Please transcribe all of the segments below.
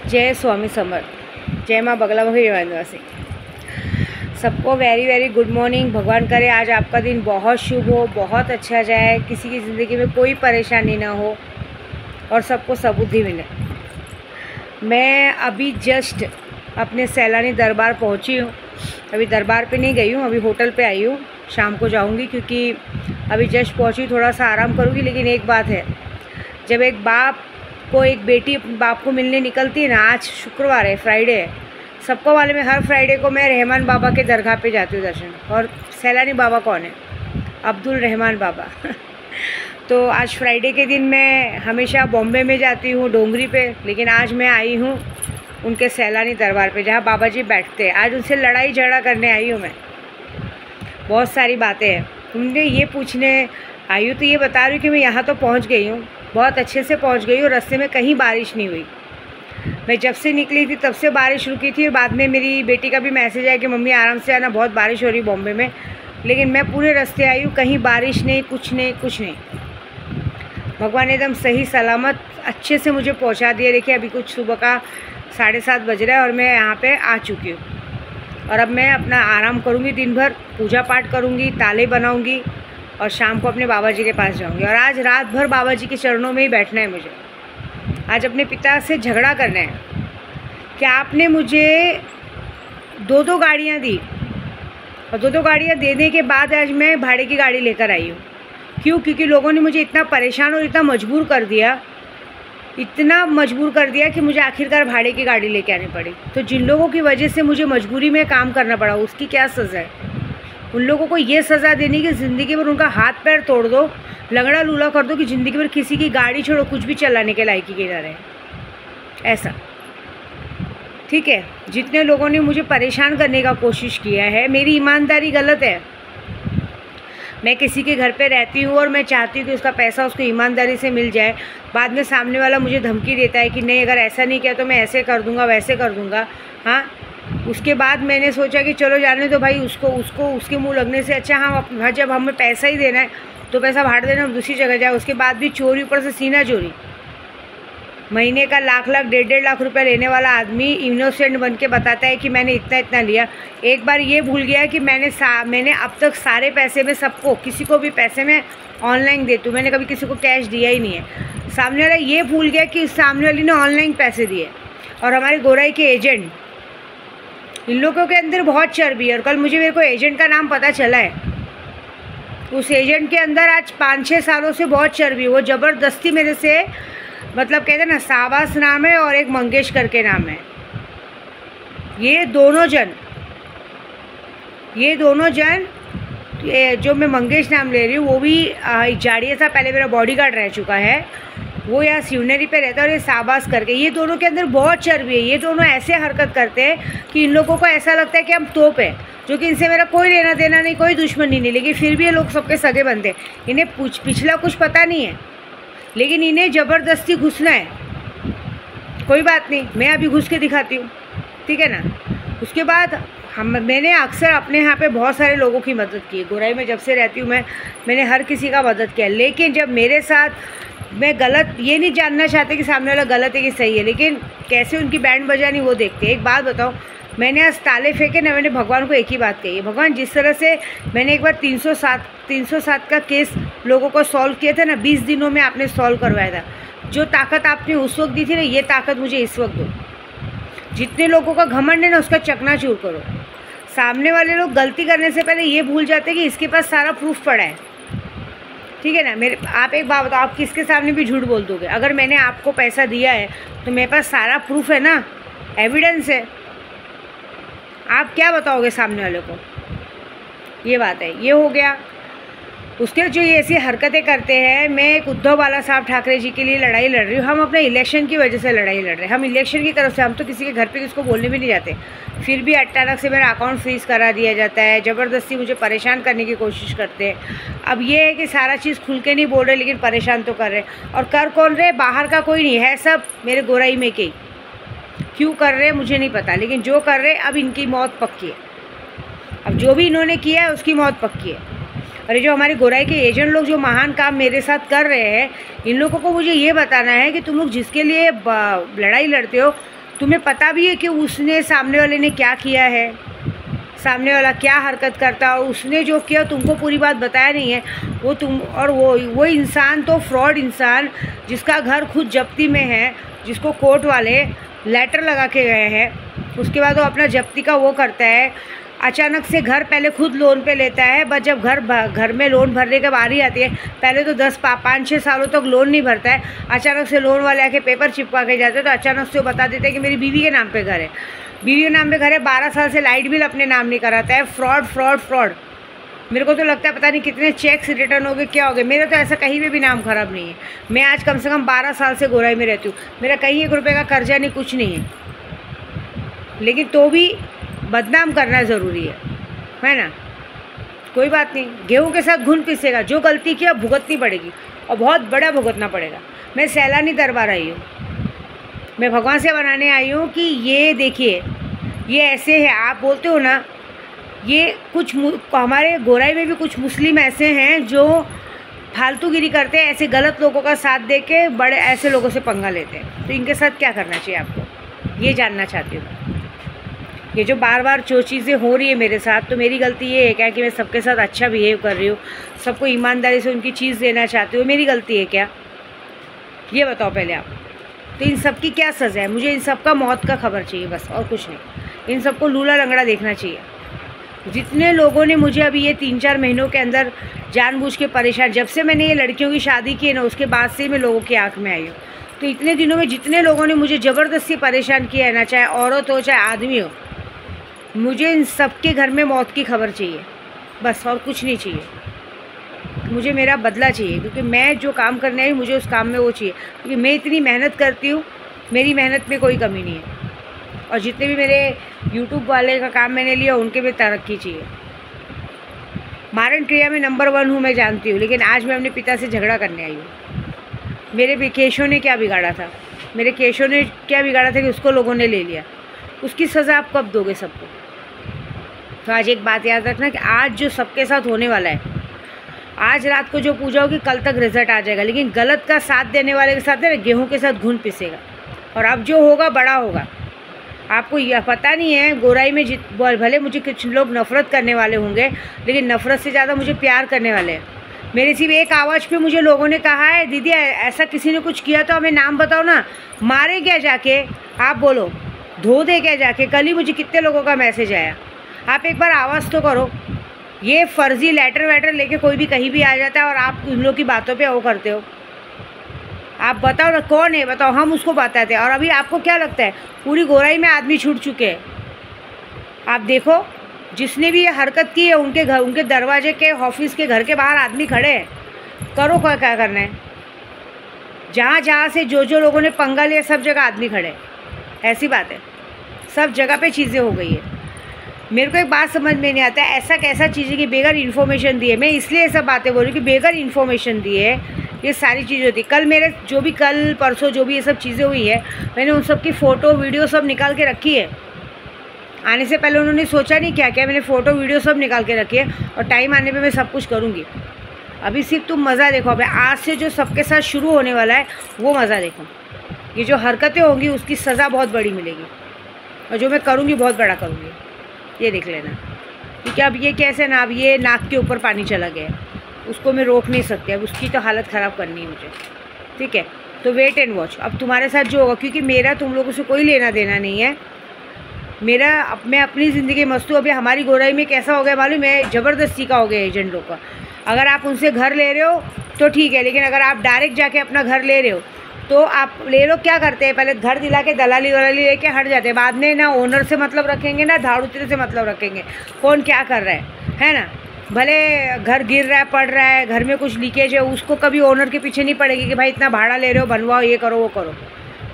जय स्वामी समर्थ, जय माँ बगला बही निवासी। सबको वेरी वेरी गुड मॉर्निंग। भगवान करे आज आपका दिन बहुत शुभ हो, बहुत अच्छा जाए, किसी की ज़िंदगी में कोई परेशानी ना हो और सबको सबुद्धि मिले। मैं अभी जस्ट अपने सैलानी दरबार पहुंची हूँ। अभी दरबार पे नहीं गई हूँ, अभी होटल पे आई हूँ। शाम को जाऊँगी क्योंकि अभी जस्ट पहुँची, थोड़ा सा आराम करूँगी। लेकिन एक बात है, जब एक बाप को एक बेटी बाप को मिलने निकलती है ना, आज शुक्रवार है, फ्राइडे है, सबको मालूम है हर फ्राइडे को मैं रहमान बाबा के दरगाह पे जाती हूँ दर्शन। और सैलानी बाबा कौन है? अब्दुल रहमान बाबा। तो आज फ्राइडे के दिन मैं हमेशा बॉम्बे में जाती हूँ डोंगरी पे, लेकिन आज मैं आई हूँ उनके सैलानी दरबार पे जहाँ बाबा जी बैठते हैं। आज उनसे लड़ाई झगड़ा करने आई हूँ मैं। बहुत सारी बातें हैं, तुमने ये पूछने आई हूँ तो ये बता रही हूँ कि मैं यहाँ तो पहुँच गई हूँ, बहुत अच्छे से पहुँच गई हूँ। रास्ते में कहीं बारिश नहीं हुई। मैं जब से निकली थी तब से बारिश रुकी थी। बाद में मेरी बेटी का भी मैसेज आया कि मम्मी आराम से आना, बहुत बारिश हो रही बॉम्बे में। लेकिन मैं पूरे रास्ते आई हूँ, कहीं बारिश नहीं, कुछ नहीं, कुछ नहीं। भगवान एकदम सही सलामत अच्छे से मुझे पहुँचा दिया। देखिए अभी कुछ सुबह का 7:30 बज रहा है और मैं यहाँ पे आ चुकी हूँ। और अब मैं अपना आराम करूँगी, दिन भर पूजा पाठ करूँगी, ताले बनाऊँगी और शाम को अपने बाबा जी के पास जाऊँगी। और आज रात भर बाबा जी के चरणों में ही बैठना है मुझे। आज अपने पिता से झगड़ा करना है कि आपने मुझे 2-2 गाड़ियाँ दी और 2-2 गाड़ियाँ देने के बाद आज मैं भाड़े की गाड़ी लेकर आई हूँ। क्यों? क्योंकि लोगों ने मुझे इतना परेशान और इतना मजबूर कर दिया, इतना मजबूर कर दिया कि मुझे आखिरकार भाड़े की गाड़ी लेके आनी पड़ी। तो जिन लोगों की वजह से मुझे मजबूरी में काम करना पड़ा, उसकी क्या सज़ा है? उन लोगों को ये सज़ा देनी कि ज़िंदगी भर उनका हाथ पैर तोड़ दो, लंगड़ा लूला कर दो कि ज़िंदगी भर किसी की गाड़ी छोड़ो, कुछ भी चलाने के लायक ही ना रहे। ऐसा ठीक है? जितने लोगों ने मुझे परेशान करने का कोशिश किया है, मेरी ईमानदारी गलत है। मैं किसी के घर पे रहती हूँ और मैं चाहती हूँ कि उसका पैसा उसको ईमानदारी से मिल जाए। बाद में सामने वाला मुझे धमकी देता है कि नहीं, अगर ऐसा नहीं किया तो मैं ऐसे कर दूँगा, वैसे कर दूँगा। हाँ, उसके बाद मैंने सोचा कि चलो जाने दो भाई, उसको उसके मुंह लगने से अच्छा हाँ, जब हमें पैसा ही देना है तो पैसा भाड़ देना, हम दूसरी जगह जाए। उसके बाद भी चोरी, ऊपर से सीना चोरी। महीने का लाख 1.5 लाख रुपए लेने वाला आदमी इनोसेंट बन के बताता है कि मैंने इतना इतना लिया। एक बार ये भूल गया कि मैंने अब तक सारे पैसे में सबको, किसी को भी पैसे में ऑनलाइन देती हूँ, मैंने कभी किसी को कैश दिया ही नहीं है। सामने वाला ये भूल गया कि सामने वाली ने ऑनलाइन पैसे दिए। और हमारे गोराई के एजेंट, इन लोगों के अंदर बहुत चर्बी है। और कल मेरे को एजेंट का नाम पता चला है। उस एजेंट के अंदर आज 5-6 सालों से बहुत चर्बी। वो ज़बरदस्ती मेरे से, मतलब कहते हैं ना, साबास नाम है और एक मंगेश करके नाम है। ये दोनों जन जो मैं मंगेश नाम ले रही हूँ, वो भी जाड़िया सा पहले मेरा बॉडीगार्ड रह चुका है। वो यहाँ शिवनेरी पे रहता है और ये साबास करके, ये दोनों के अंदर बहुत चर्बी है। ये दोनों ऐसे हरकत करते हैं कि इन लोगों को ऐसा लगता है कि हम तोप हैं, जो कि इनसे मेरा कोई लेना देना नहीं, कोई दुश्मनी नहीं। लेकिन फिर भी ये लोग सबके सगे बनते हैं। इन्हें पिछला कुछ पता नहीं है, लेकिन इन्हें ज़बरदस्ती घुसना है। कोई बात नहीं, मैं अभी घुस के दिखाती हूँ, ठीक है ना? उसके बाद मैंने अक्सर अपने यहाँ पे बहुत सारे लोगों की मदद की है। गोराई में जब से रहती हूँ मैंने हर किसी का मदद किया। लेकिन जब मेरे साथ, मैं गलत ये नहीं जानना चाहते कि सामने वाला गलत है कि सही है, लेकिन कैसे उनकी बैंड बजानी वो देखते हैं। एक बात बताओ, मैंने आज ताले फेंके ना, मैंने भगवान को एक ही बात कही है, भगवान जिस तरह से मैंने एक बार 307 का केस लोगों को सॉल्व किया था ना, 20 दिनों में आपने सॉल्व करवाया था। जो ताकत आपने उस वक्त दी थी ना, ये ताकत मुझे इस वक्त दो। जितने लोगों का घमंड है ना, उसका चकनाचूर करो। सामने वाले लोग गलती करने से पहले ये भूल जाते हैं कि इसके पास सारा प्रूफ पड़ा है, ठीक है ना? आप एक बात बताओ, आप किसके सामने भी झूठ बोल दोगे? अगर मैंने आपको पैसा दिया है तो मेरे पास सारा प्रूफ है ना, एविडेंस है। आप क्या बताओगे सामने वाले को? ये बात है। ये हो गया। उसके जो ये ऐसी हरकतें करते हैं, मैं एक उद्धव बाला साहब ठाकरे जी के लिए लड़ाई लड़ रही हूँ। हम अपने इलेक्शन की वजह से लड़ाई लड़ रहे हैं। हम इलेक्शन की तरफ से, हम तो किसी के घर पे किसको बोलने भी नहीं जाते। फिर भी अचानक से मेरा अकाउंट फ्रीज करा दिया जाता है। ज़बरदस्ती मुझे परेशान करने की कोशिश करते हैं। अब ये है कि सारा चीज़ खुल के नहीं बोल रहे, लेकिन परेशान तो कर रहे हैं। और कर कौन रहे? बाहर का कोई नहीं है, सब मेरे गोराई में के। क्यों कर रहे हैं मुझे नहीं पता, लेकिन जो कर रहे हैं अब इनकी मौत पक्की है। अब जो भी इन्होंने किया है उसकी मौत पक्की है। और ये जो हमारे गोराई के एजेंट लोग जो महान काम मेरे साथ कर रहे हैं, इन लोगों को मुझे ये बताना है कि तुम लोग जिसके लिए लड़ाई लड़ते हो, तुम्हें पता भी है कि उसने, सामने वाले ने क्या किया है, सामने वाला क्या हरकत करता है, उसने जो किया तुमको पूरी बात बताया नहीं है। वो तुम और वो इंसान तो फ्रॉड इंसान, जिसका घर खुद जप्ती में है, जिसको कोर्ट वाले लेटर लगा के गए हैं, उसके बाद वो अपना जप्ती का वो करता है। अचानक से घर पहले खुद लोन पे लेता है, बस जब घर में लोन भरने की बारी आती है, पहले तो 5-6 सालों तक लोन नहीं भरता है। अचानक से लोन वाले आके पेपर चिपका के जाते हैं, तो अचानक से वो बता देते हैं कि मेरी बीवी के नाम पे घर है, बीवी के नाम पे घर है। 12 साल से लाइट बिल अपने नाम नहीं कराता है। Fraud fraud fraud. मेरे को तो लगता है पता नहीं कितने चेक्स रिटर्न हो गए, क्या हो गए। मेरा तो ऐसा कहीं पे भी नाम खराब नहीं है। मैं आज कम से कम 12 साल से गोराई में रहती हूँ, मेरा कहीं 1 रुपये का कर्जा नहीं, कुछ नहीं है। लेकिन तो भी बदनाम करना ज़रूरी है ना। कोई बात नहीं, गेहूं के साथ घुन पिसेगा। जो गलती किया भुगतनी पड़ेगी, और बहुत बड़ा भुगतना पड़ेगा। मैं सैलानी दरबार आई हूँ, मैं भगवान से बनाने आई हूँ कि ये देखिए, ये ऐसे है। आप बोलते हो ना, ये कुछ हमारे गोराई में भी कुछ मुस्लिम ऐसे हैं जो फालतूगिरी करते हैं, ऐसे गलत लोगों का साथ दे के बड़े ऐसे लोगों से पंगा लेते हैं। तो इनके साथ क्या करना चाहिए आपको, ये जानना चाहती हूँ। ये जो बार बार जो चीज़ें हो रही है मेरे साथ, तो मेरी गलती ये है क्या कि मैं सबके साथ अच्छा बिहेव कर रही हूँ, सबको ईमानदारी से उनकी चीज़ देना चाहती हूँ। मेरी गलती है क्या, ये बताओ पहले आप। तो इन सब की क्या सज़ा है? मुझे इन सब का मौत का खबर चाहिए बस, और कुछ नहीं। इन सबको लूला लंगड़ा देखना चाहिए। जितने लोगों ने मुझे अभी ये 3-4 महीनों के अंदर जानबूझ के परेशान, जब से मैंने ये लड़कियों की शादी की है ना, उसके बाद से मैं लोगों की आँख में आई हूँ। तो इतने दिनों में जितने लोगों ने मुझे ज़बरदस्ती परेशान किया है ना, चाहे औरत हो चाहे आदमी हो, मुझे इन सब के घर में मौत की खबर चाहिए बस, और कुछ नहीं चाहिए। मुझे मेरा बदला चाहिए, क्योंकि मैं जो काम करने आई मुझे उस काम में वो चाहिए। क्योंकि मैं इतनी मेहनत करती हूँ, मेरी मेहनत में कोई कमी नहीं है। और जितने भी मेरे यूट्यूब वाले का काम मैंने लिया, उनके भी तरक्की चाहिए। मारण क्रिया में नंबर 1 हूँ, मैं जानती हूँ। लेकिन आज मैं अपने पिता से झगड़ा करने आई हूँ। मेरे केशव ने क्या बिगाड़ा था, मेरे केशव ने क्या बिगाड़ा था कि उसको लोगों ने ले लिया। उसकी सज़ा आप कब दोगे सबको? तो आज एक बात याद रखना कि आज जो सबके साथ होने वाला है, आज रात को जो पूजा होगी, कल तक रिजल्ट आ जाएगा। लेकिन गलत का साथ देने वाले के साथ है ना, गेहूं के साथ घुन पिसेगा। और अब जो होगा बड़ा होगा। आपको यह पता नहीं है, गोराई में भले मुझे कुछ लोग नफ़रत करने वाले होंगे, लेकिन नफ़रत से ज़्यादा मुझे प्यार करने वाले हैं। मेरे सिर्फ एक आवाज़ पे मुझे लोगों ने कहा है, दीदी ऐसा किसी ने कुछ किया तो हमें नाम बताओ ना, मारे क्या जाके, आप बोलो धो दे क्या जाके। कल ही मुझे कितने लोगों का मैसेज आया। आप एक बार आवाज़ तो करो। ये फर्जी लेटर वेटर लेके कोई भी कहीं भी आ जाता है, और आप उन लोग की बातों पे वो करते हो। आप बताओ ना, कौन है बताओ, हम उसको बताते हैं। और अभी आपको क्या लगता है पूरी गोराई में आदमी छूट चुके हैं? आप देखो, जिसने भी ये हरकत की है, उनके घर, उनके दरवाजे के, ऑफिस के, घर के बाहर आदमी खड़े हैं। करो क्या करना है। जहाँ जहाँ से जो लोगों ने पंगा लिया, सब जगह आदमी खड़े हैं। ऐसी बात है, सब जगह पे चीज़ें हो गई है। मेरे को एक बात समझ में नहीं आता है, ऐसा कैसा चीज़ है कि बगैर इन्फॉर्मेशन दिए, मैं इसलिए ये सब बातें बोल रही हूँ कि बगैर इन्फॉर्मेशन दिए ये सारी चीज़ होती। कल मेरे जो भी कल परसों जो भी ये सब चीज़ें हुई है, मैंने उन सब की फ़ोटो वीडियो सब निकाल के रखी है। आने से पहले उन्होंने सोचा नहीं क्या मैंने फ़ोटो वीडियो सब निकाल के रखी है, और टाइम आने पे मैं सब कुछ करूँगी। अभी सिर्फ तुम मज़ा देखो। अभी आज से जो सबके साथ शुरू होने वाला है, वो मज़ा देखो। ये जो हरकतें होंगी उसकी सज़ा बहुत बड़ी मिलेगी, और जो मैं करूँगी बहुत बड़ा करूँगी, ये देख लेना। क्योंकि अब ये कैसे ना, अब ये नाक के ऊपर पानी चला गया, उसको मैं रोक नहीं सकती। अब उसकी तो हालत ख़राब करनी है मुझे, ठीक है। तो वेट एंड वॉच अब तुम्हारे साथ जो होगा, क्योंकि मेरा तुम लोगों से कोई लेना देना नहीं है। मैं अपनी ज़िंदगी मस्त हूँ। अभी हमारी गोराई में कैसा हो गया मालूम है, ज़बरदस्ती का हो गया एजेंट लोग का। अगर आप उनसे घर ले रहे हो तो ठीक है, लेकिन अगर आप डायरेक्ट जाके अपना घर ले रहे हो तो आप ले लो। क्या करते हैं, पहले घर दिला के दलाली वलाली लेके हट जाते हैं। बाद में ना ओनर से मतलब रखेंगे, ना झाड़ूते से मतलब रखेंगे, कौन क्या कर रहा है ना। भले घर गिर रहा है, पड़ रहा है, घर में कुछ लीकेज है, उसको कभी ओनर के पीछे नहीं पड़ेगी कि भाई इतना भाड़ा ले रहे हो, बनवाओ, ये करो वो करो,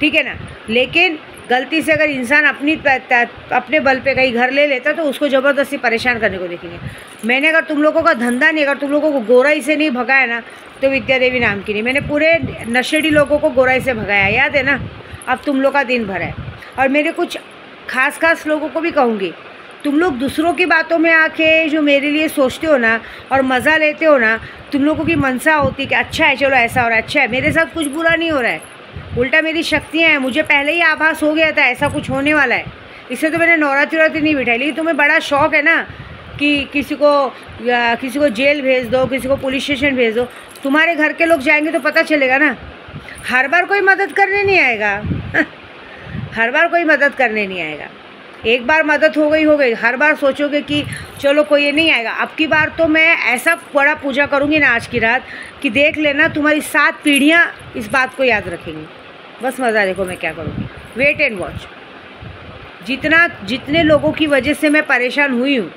ठीक है ना। लेकिन गलती से अगर इंसान अपने बल पे कहीं घर ले लेता तो उसको ज़बरदस्ती परेशान करने को देखेंगे। मैंने अगर तुम लोगों का धंधा नहीं, अगर तुम लोगों को गोराई से नहीं भगाया ना, तो विद्या देवी नाम की नहीं, मैंने पूरे नशेड़ी लोगों को गोराई से भगाया, याद है ना। अब तुम लोग का दिन भर है। और मेरे कुछ खास लोगों को भी कहूँगी, तुम लोग दूसरों की बातों में आके जो मेरे लिए सोचते हो ना और मज़ा लेते हो ना, तुम लोगों की मनसा होती कि अच्छा है चलो ऐसा हो रहा है, अच्छा है, मेरे साथ कुछ बुरा नहीं हो रहा है, उल्टा मेरी शक्तियाँ हैं, मुझे पहले ही आभास हो गया था ऐसा कुछ होने वाला है, इससे तो मैंने नवरात्रि नहीं बिठाई। लेकिन तुम्हें बड़ा शौक है ना कि किसी को जेल भेज दो, किसी को पुलिस स्टेशन भेज दो। तुम्हारे घर के लोग जाएंगे तो पता चलेगा ना। हर बार कोई मदद करने नहीं आएगा हर बार कोई मदद करने नहीं आएगा। एक बार मदद हो गई, हर बार सोचोगे कि चलो कोई ये नहीं आएगा। अब की बार तो मैं ऐसा बड़ा पूजा करूँगी ना आज की रात कि देख लेना तुम्हारी 7 पीढ़ियाँ इस बात को याद रखेंगी। बस मज़ा देखो मैं क्या करूँगी, वेट एंड वॉच। जितने लोगों की वजह से मैं परेशान हुई हूँ,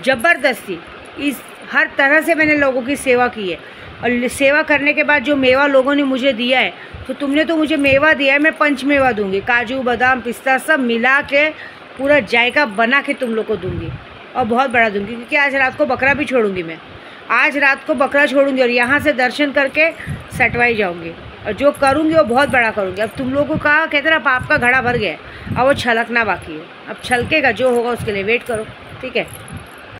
ज़बरदस्ती इस हर तरह से मैंने लोगों की सेवा की है, और सेवा करने के बाद जो मेवा लोगों ने मुझे दिया है, तो तुमने तो मुझे मेवा दिया है, मैं पंच मेवा दूंगी, काजू बादाम पिस्ता सब मिला के पूरा जायका बना के तुम लोग को दूंगी, और बहुत बड़ा दूंगी। क्योंकि आज रात को बकरा भी छोड़ूंगी मैं, आज रात को बकरा छोड़ूंगी और यहाँ से दर्शन करके सटवाई जाऊँगी, और जो करूँगी वो बहुत बड़ा करूँगी। अब तुम लोगों को कहा कहते ना पाप का घड़ा भर गया है, अब वो छलकना बाकी है, अब छलकेगा, जो होगा उसके लिए वेट करो, ठीक है।